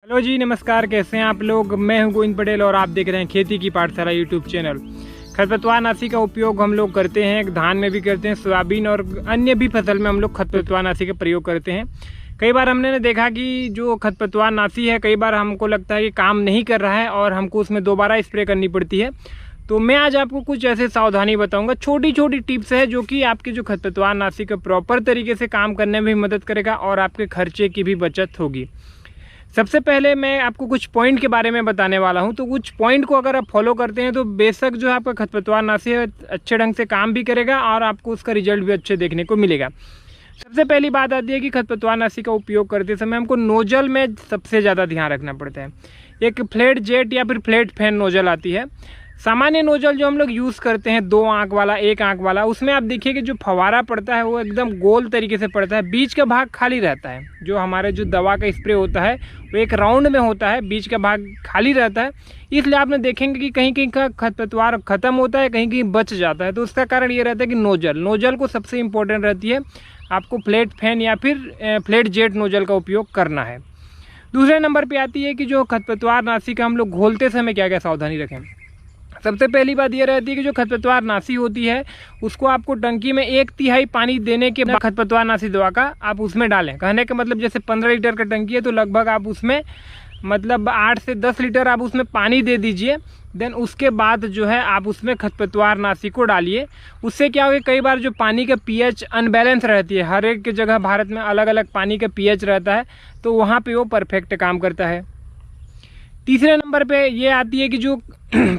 Hello जी, नमस्कार। कैसे हैं आप लोग। मैं हूं गोविंद पटेल और आप देख रहे हैं खेती की पाठशाला यूट्यूब चैनल। खरपतवारनाशी का उपयोग हम लोग करते हैं, धान में भी करते हैं, सोयाबीन और अन्य भी फसल में हम लोग खरपतवारनाशी का प्रयोग करते हैं। कई बार हमने देखा कि जो खरपतवारनाशी है, कई बार हमको लगता है कि काम नहीं कर रहा है और हमको उसमें दोबारा स्प्रे करनी पड़ती है। तो मैं आज आपको कुछ ऐसे सावधानी बताऊंगा, छोटी छोटी टिप्स है जो कि आपके जो खरपतवारनाशी का प्रॉपर तरीके से काम करने में भी मदद करेगा और आपके खर्चे की भी बचत होगी। सबसे पहले मैं आपको कुछ पॉइंट के बारे में बताने वाला हूं। तो कुछ पॉइंट को अगर आप फॉलो करते हैं तो बेशक जो आपका खरपतवारनाशी है अच्छे ढंग से काम भी करेगा और आपको उसका रिजल्ट भी अच्छे देखने को मिलेगा। सबसे पहली बात आती है कि खरपतवारनाशी का उपयोग करते समय हमको नोजल में सबसे ज़्यादा ध्यान रखना पड़ता है। एक फ्लैट जेट या फिर फ्लैट फैन नोजल आती है। सामान्य नोजल जो हम लोग यूज़ करते हैं, 2 आंख वाला, 1 आंख वाला, उसमें आप देखिए कि जो फवारा पड़ता है वो एकदम गोल तरीके से पड़ता है, बीच का भाग खाली रहता है। जो हमारे जो दवा का स्प्रे होता है वो एक राउंड में होता है, बीच का भाग खाली रहता है। इसलिए आपने देखेंगे कि कहीं कहीं का खरपतवार ख़त्म होता है, कहीं कहीं बच जाता है। तो उसका कारण ये रहता है कि नोजल को सबसे इम्पोर्टेंट रहती है, आपको फ्लैट फैन या फिर फ्लैट जेट नोजल का उपयोग करना है। दूसरे नंबर पर आती है कि जो खरपतवारनाशी का हम लोग घोलते समय क्या क्या सावधानी रखें। सबसे पहली बात यह रहती है कि जो खरपतवारनाशी होती है उसको आपको टंकी में 1/3 पानी देने के बाद खरपतवारनाशी दवा का आप उसमें डालें। कहने का मतलब जैसे 15 लीटर का टंकी है तो लगभग आप उसमें मतलब 8 से 10 लीटर आप उसमें पानी दे दीजिए। देन उसके बाद जो है आप उसमें खरपतवारनाशी को डालिए। उससे क्या होगा, कई बार जो पानी का पीएच अनबैलेंस रहती है, हर एक जगह भारत में अलग अलग पानी का पीएच रहता है, तो वहाँ पर वो परफेक्ट काम करता है। तीसरे नंबर पे ये आती है कि जो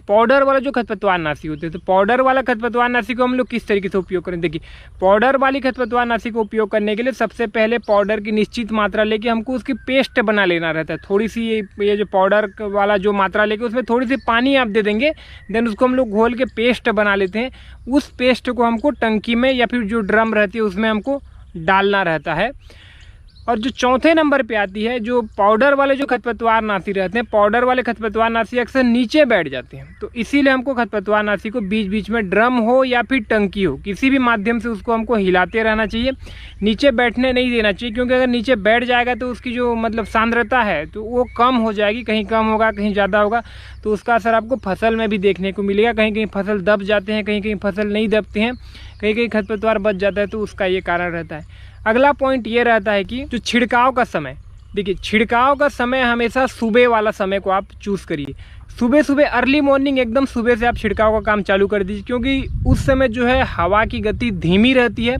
पाउडर वाला जो खरपतवारनाशी होते हैं, तो पाउडर वाला खरपतवारनाशी को हम लोग किस तरीके से उपयोग करें। देखिए, पाउडर वाली खरपतवारनाशी को उपयोग करने के लिए सबसे पहले पाउडर की निश्चित मात्रा लेके हमको उसकी पेस्ट बना लेना रहता है। थोड़ी सी ये जो पाउडर वाला जो मात्रा लेके उसमें थोड़ी सी पानी आप दे देंगे, देन उसको हम लोग घोल के पेस्ट बना लेते हैं। उस पेस्ट को हमको टंकी में या फिर जो ड्रम रहती है उसमें हमको डालना रहता है। और जो चौथे नंबर पे आती है, जो पाउडर वाले जो खरपतवारनाशी रहते हैं, पाउडर वाले खरपतवारनाशी अक्सर नीचे बैठ जाते हैं। तो इसीलिए हमको खरपतवारनाशी को बीच बीच में ड्रम हो या फिर टंकी हो, किसी भी माध्यम से उसको हमको हिलाते रहना चाहिए। नीचे बैठने नहीं देना चाहिए, क्योंकि अगर नीचे बैठ जाएगा तो उसकी जो मतलब सांद्रता है तो वो कम हो जाएगी, कहीं कम होगा कहीं ज़्यादा होगा, तो उसका असर आपको फसल में भी देखने को मिलेगा। कहीं कहीं फसल दब जाते हैं, कहीं कहीं फसल नहीं दबते हैं, कहीं कहीं खरपतवार बच जाता है, तो उसका ये कारण रहता है। अगला पॉइंट ये रहता है कि जो छिड़काव का समय, देखिए छिड़काव का समय हमेशा सुबह वाला समय को आप चूज़ करिए। सुबह सुबह अर्ली मॉर्निंग एकदम सुबह से आप छिड़काव का काम चालू कर दीजिए, क्योंकि उस समय जो है हवा की गति धीमी रहती है।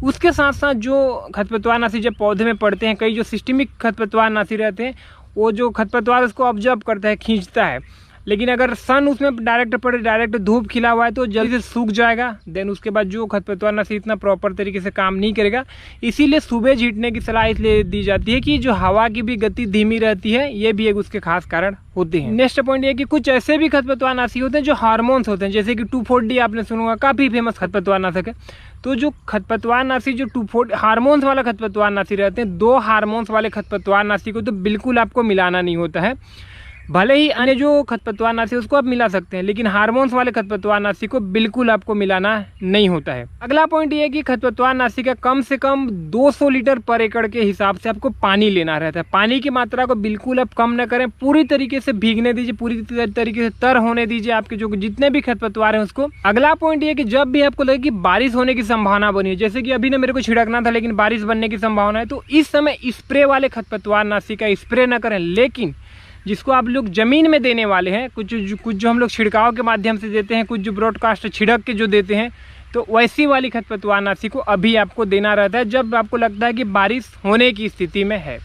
उसके साथ साथ जो खरपतवारनाशी जब पौधे में पड़ते हैं, कई जो सिस्टमिक खरपतवारनाशी रहते हैं, वो जो खरपतवार उसको ऑब्जर्व करता है, खींचता है। लेकिन अगर सन उसमें डायरेक्ट पड़े, डायरेक्ट धूप खिला हुआ है तो जल्दी से सूख जाएगा। देन उसके बाद जो खरपतवारनाशी इतना प्रॉपर तरीके से काम नहीं करेगा। इसीलिए सुबह छींटने की सलाह इसलिए दी जाती है कि जो हवा की भी गति धीमी रहती है, ये भी एक उसके खास कारण होते हैं। नेक्स्ट पॉइंट ये कि कुछ ऐसे भी खरपतवारनाशी होते हैं जो हार्मोन्स होते हैं, जैसे कि 2,4-D आपने सुना होगा, काफ़ी फेमस खरपतवारनाशक है। तो जो खरपतवारनाशी जो 2,4 हार्मोन्स वाला खरपतवारनाशी रहते हैं, 2 हार्मोन्स वाले खरपतवारनाशी को तो बिल्कुल आपको मिलाना नहीं होता है। भले ही अन्य जो खरपतवारनाशी उसको आप मिला सकते हैं, लेकिन हार्मोन्स वाले खरपतवारनाशी को बिल्कुल आपको मिलाना नहीं होता है। अगला पॉइंट ये है कि खरपतवारनाशी का कम से कम 200 लीटर पर एकड़ के हिसाब से आपको पानी लेना रहता है। पानी की मात्रा को बिल्कुल आप कम न करें, पूरी तरीके से भीगने दीजिए, पूरी तरीके से तर होने दीजिए आपके जो जितने भी खरपतवार हैं उसको। अगला पॉइंट ये है कि जब भी आपको लगे कि बारिश होने की संभावना बनी है, जैसे कि अभी ना मेरे को छिड़कना था लेकिन बारिश बनने की संभावना है, तो इस समय स्प्रे वाले खरपतवारनाशी का स्प्रे न करें। लेकिन जिसको आप लोग ज़मीन में देने वाले हैं, कुछ जो हम लोग छिड़काव के माध्यम से देते हैं, कुछ जो ब्रॉडकास्ट छिड़क के जो देते हैं, तो वैसी वाली खरपतवारनाशी को अभी आपको देना रहता है जब आपको लगता है कि बारिश होने की स्थिति में है।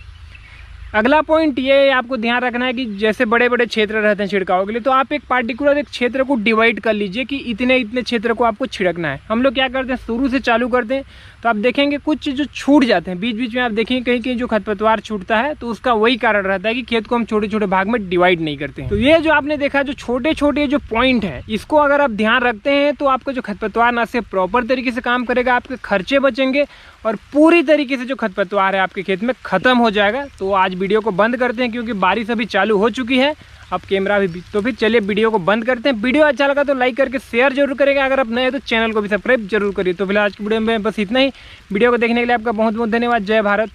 अगला पॉइंट ये आपको ध्यान रखना है कि जैसे बड़े बड़े क्षेत्र रहते हैं छिड़काव के लिए, तो आप एक पार्टिकुलर एक क्षेत्र को डिवाइड कर लीजिए कि इतने इतने क्षेत्र को आपको छिड़कना है। हम लोग क्या करते हैं, शुरू से चालू करते हैं तो आप देखेंगे कुछ जो छूट जाते हैं बीच बीच में, आप देखेंगे कहीं कहीं जो खरपतवार छूटता है, तो उसका वही कारण रहता है कि खेत को हम छोटे छोटे भाग में डिवाइड नहीं करते हैं। तो ये जो आपने देखा, जो छोटे छोटे जो पॉइंट है, इसको अगर आप ध्यान रखते हैं तो आपका जो खरपतवारनाशी प्रॉपर तरीके से काम करेगा, आपके खर्चे बचेंगे और पूरी तरीके से जो खरपतवार है आपके खेत में ख़त्म हो जाएगा। तो आज वीडियो को बंद करते हैं, क्योंकि बारिश अभी चालू हो चुकी है, अब कैमरा भी। तो फिर चलिए वीडियो को बंद करते हैं। वीडियो अच्छा लगा तो लाइक करके शेयर जरूर करेगा, अगर आप नए हैं तो चैनल को भी सब्सक्राइब जरूर करिए। तो फिलहाल आज की वीडियो में बस इतना ही। वीडियो को देखने के लिए आपका बहुत बहुत धन्यवाद। जय भारत।